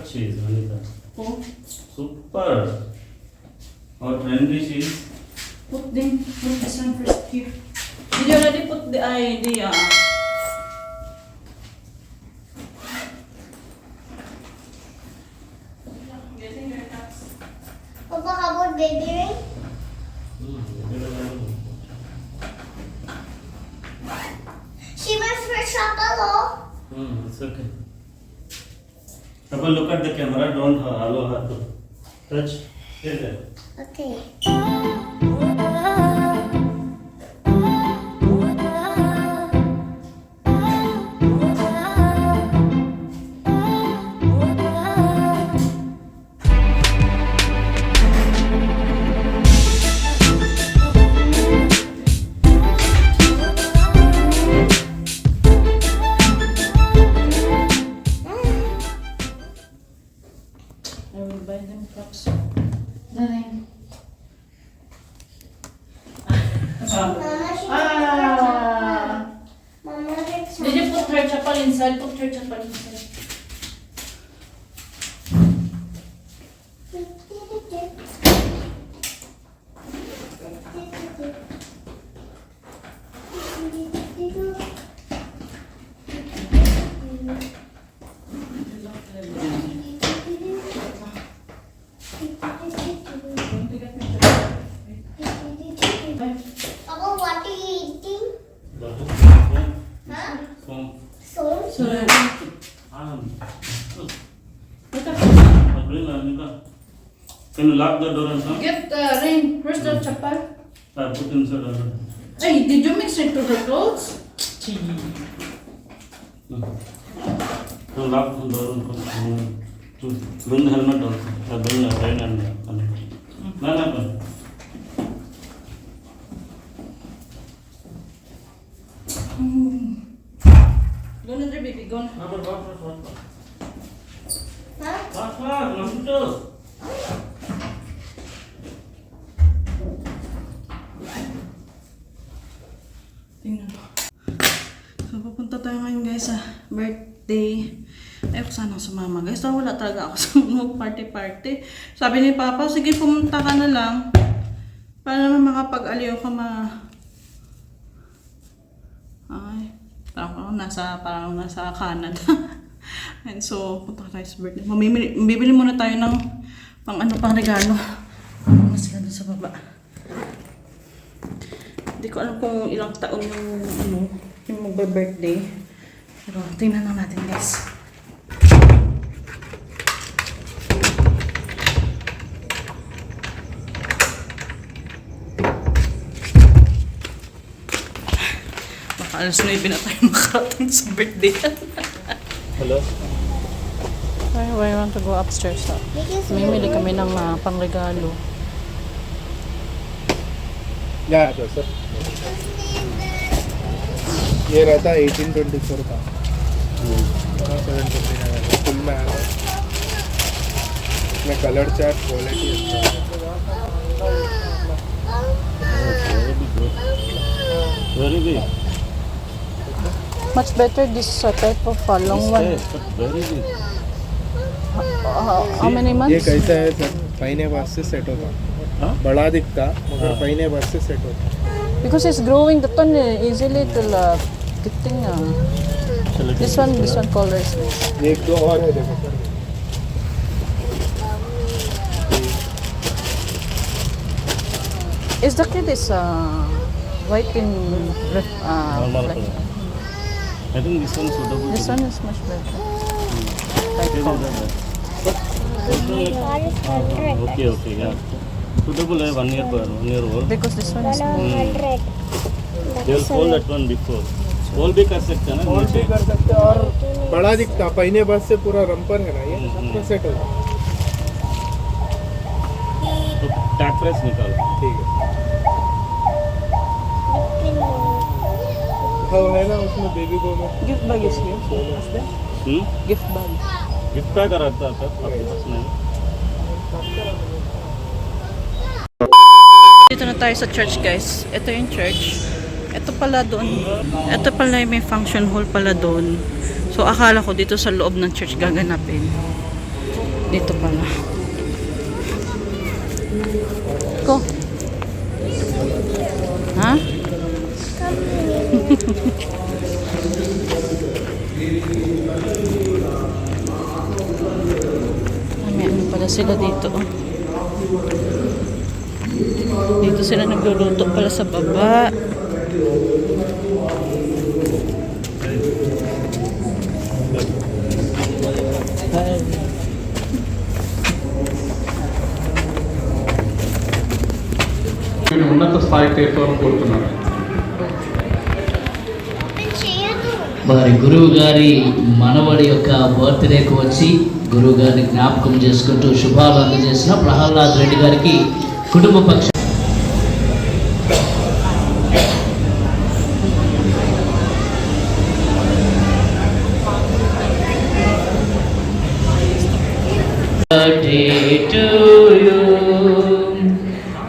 cheese, Anita. Oh, Super. How trendy she is. put this one first here. Did you already put the idea? Getting your cups. Papa, how about baby ring? She went for chocolate. It's okay. Papa, look at the camera. Don't allow her to touch. Stay there. Okay. I will buy them cups. Darling. Mama, she Ah! Mama, it's Did you put her chapal inside? Put her chapal inside. Papa, what are you eating? Huh? Phone. So? So, Bring Anita. Can you lock the door and come? get Rain. Where's the chapal? Put inside Anita. Hey, did you mix it to her clothes? Gee. Now lock the door and come. Bring the helmet also. Bring the rain and helmet. No. Go na there, baby. Go na. Huh? Tingnan mo. So, pupunta tayo ngayon guys sa birthday. Ayoko sanang sumama guys. So, wala talaga ako sa mag-party-party. Sabi ni Papa, sige pumunta ka na lang. Para naman makapag-aliw ka Ay, parang nasa Canada. And so, punta tayo sa birthday. Bibili muna tayo ng pang regalo. Ano sila doon sa baba. Hindi ko alam kung ilang taon yung magbe-birthday. Pero tingnan lang natin guys. Baka alas 9 na tayo makarating sa birthday. Hello? I want to go upstairs. Mimili kami ng pangregalo. Yeah, तो सर ये रहता है 1824 का 729 फुल में आएगा इसमें colour chart quality अच्छा है Very big. Much better this type of long one. Very big. How many ये months? कैसा है सर पहने बाद से सेट होता हाँ? बड़ा दिखता मगर पहने बाद से सेट होता Because it's growing the ton easily to getting this one color is nice. ये एक दो और है देखो sir Is the kid is white in Normal like, color. I think this one suitable. this one is much better. Like color. Okay, yeah. Suitable है 1 year old. Because this one is more. They will fold that one before. Fold भी कर सकते हैं ना और भी नीचे. कर सकते हैं और बड़ा दिखता पहने बाद से पूरा रंपर है ना ये सबको सेट होता तो टैग प्रेस निकालो. ठीक है हाँ है ना उसमें बेबी को में Gift bag is here. Gift bag. Gift pack रहता है आपके पास नहीं. Dito na tayo sa church guys. Ito yung church. Ito pala doon. Ito pala yung may function hall pala doon. So akala ko dito sa loob ng church gaganapin. Dito pala. Ko. Ha? May ano pala sila dito. Oh. Dito sila nagluluto pala sa baba. ఉన్నత స్థాయికి ఎత్తు కోరుతున్నాను. వారి గురువు గారి మనవడి యొక్క బర్త్డేకి వచ్చి గురువు గారిని జ్ఞాపకం చేసుకుంటూ శుభాలు అందజేసిన ప్రహ్లాద్ రెడ్డి గారికి కుటుంబ పక్ష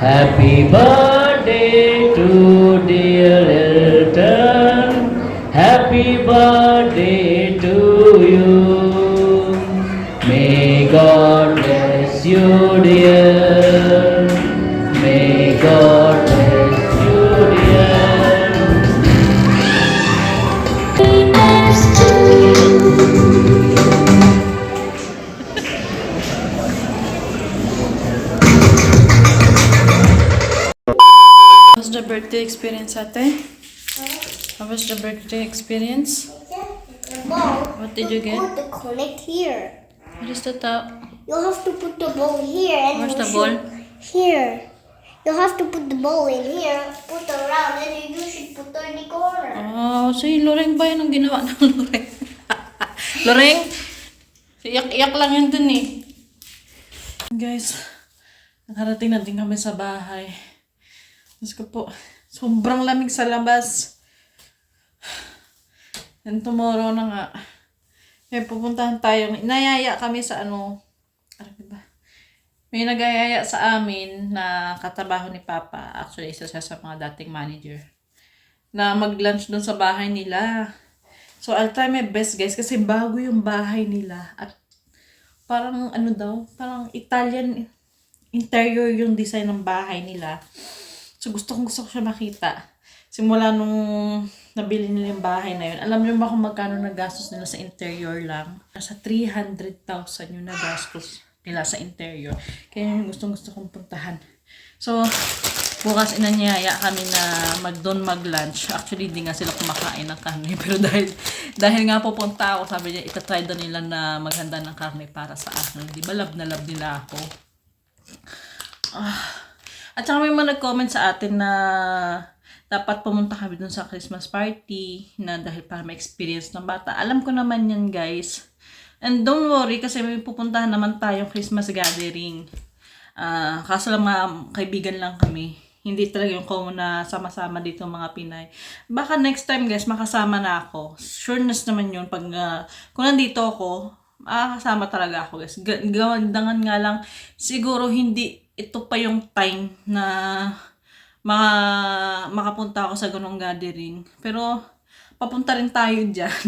happy birthday to dear Elton. Happy birthday to you. May God bless you, dear. May God bless you, dear. How's the birthday experience, ate? How was the birthday experience? The ball. What did you get? Put the connect here. What is the top? You have to put the ball here and Where's you the ball? should- Here. You have to put the ball in here, put around, and you should put it in the corner. Oh, si Loreng ba yan ang ginawa ng Loreng? Loreng? Iyak-iyak lang yun dun eh. Guys, nakarating na din kami sa bahay. Diyos ko po, sobrang lamig sa labas. And tomorrow na nga, eh, pupuntahan tayo. Inayaya kami sa ano ba? May nagayaya sa amin na katrabaho ni Papa. Actually, isa siya sa mga dating manager. Na mag-lunch dun sa bahay nila. So, I'll try my best, guys, kasi bago yung bahay nila. At parang ano daw, parang Italian interior yung design ng bahay nila. So, gusto ko siya makita. Simula nung nabili nila yung bahay na yun. Alam niyo ba kung magkano nagastos nila sa interior lang? Nasa 300,000 yung nagastos nila sa interior. Kaya yung gusto kong puntahan. So, bukas inanyaya kami na mag-lunch. Actually, hindi nga sila kumakain ng karne. Pero dahil nga pupunta ako, sabi niya, itatry daw nila na maghanda ng karne para sa akin. Di ba love na love nila ako? At saka may mga nag-comment sa atin na dapat pumunta kami dun sa Christmas party na dahil para ma-experience ng bata. Alam ko naman yan, guys. And don't worry kasi may pupuntahan naman tayong Christmas gathering. Kaso lang mga kaibigan lang kami. Hindi talaga yung common na sama-sama dito mga Pinay. Baka next time, guys, makasama na ako. Sureness naman yun. Pag, kung nandito ako, makakasama talaga ako, guys. Gawandangan nga lang, siguro hindi ito pa yung time na makapunta ako sa ganong gathering. Pero, papunta rin tayo dyan.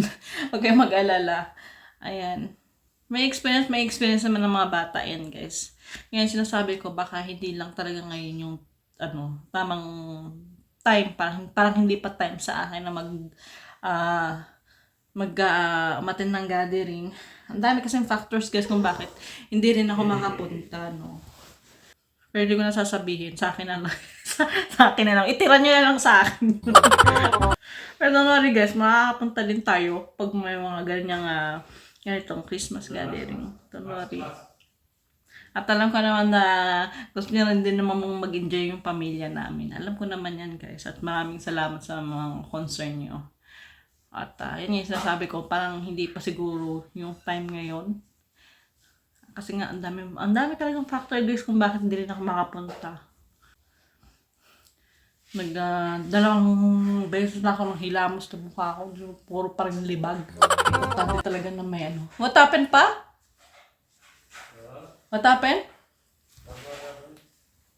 Huwag kayong mag-alala. Ayan. May experience naman ng mga bata yan, guys. Ngayon, sinasabi ko, baka hindi lang talaga ngayon yung, tamang time. Parang hindi pa time sa akin na umattend ng gathering. Ang dami kasing factors, guys, kung bakit hindi rin ako makapunta, no. Pero hindi ko na sasabihin. Sa akin na lang. sa akin na lang. Itira nyo na lang sa akin. Pero don't worry, guys. Makakapunta din tayo pag may mga ganitong Christmas gathering. Don't worry. At alam ko naman na gusto niya rin din naman mag-enjoy yung pamilya namin. Alam ko naman yan, guys. At maraming salamat sa mga concern nyo. At yun yung sinasabi ko. Parang hindi pa siguro yung time ngayon. Kasi nga, ang dami talagang factor, guys, kung bakit hindi rin ako makapunta. Dalawang beses na ako ng hilamos na mukha ko. Puro pa rin libag. Importante talaga na may ano. What happened pa? What happened?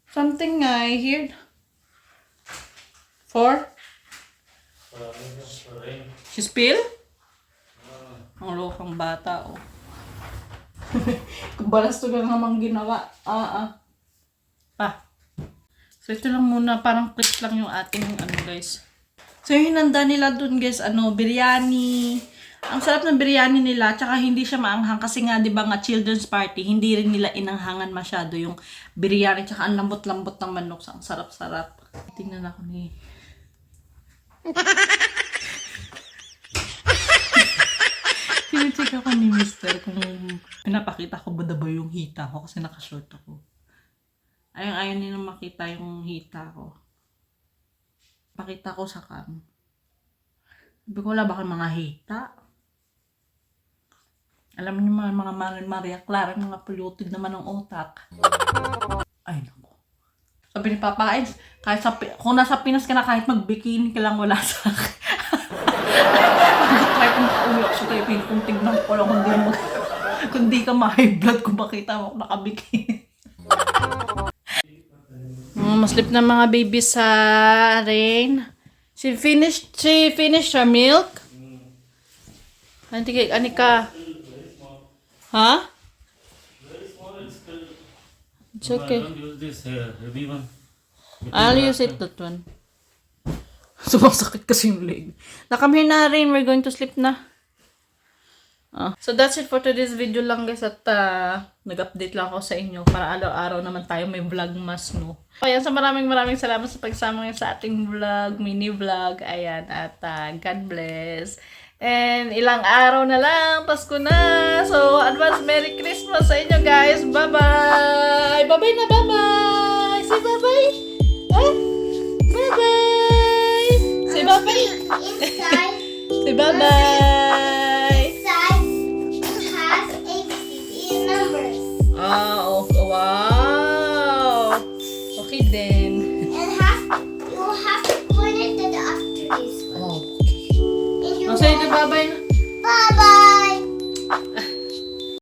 Something I heard. For? She spill? Ang lokang bata, oh. Balas to ka namang ginawa. Pa. So ito lang muna, parang clip lang yung ating guys. So yung hinanda nila dun guys, biryani. Ang sarap ng biryani nila, tsaka hindi siya maanghang kasi nga 'di ba nga children's party, hindi rin nila inanghangan masyado yung biryani, tsaka ang lambot-lambot ng manok, ang sarap-sarap. Tingnan ako ni Tinicheck ako ni Mister kung pinapakita ko ba daw yung hita ko kasi nakashort ako. Ayaw nila makita yung hita ko. Pakita ko sa cam. Sabi ko, wala ba kayong mga hita? Alam niyo mga Maria Clara, mga polluted naman ng utak. Ay, naku. Sabi ni Papa Eds, kung nasa Pinas ka na, kahit mag-bikini ka lang, wala sa akin. Kahit umiyak siya tayo, kung tignan ko lang, kung di ka ma-high blood, kung makita mo nakabikini. Maslip na mga baby sa Rain. She finished her milk. Ani ka? Ha? It's okay. Don't use this heavy one. I'll use it that one. Sumasakit kasi yung leg. Come here na, Rain. We're going to sleep na. So that's it for today's video lang guys, at nag-update lang ako sa inyo para araw-araw naman tayo may vlog mas, no. Ayan, so maraming salamat sa pagsama ngayon sa ating vlog, mini vlog. Ayan, at God bless. And ilang araw na lang, Pasko na. So advance Merry Christmas sa inyo guys. Bye-bye. Bye-bye na, bye-bye. Say bye-bye. Bye-bye. Say bye-bye. Inside. Say bye-bye.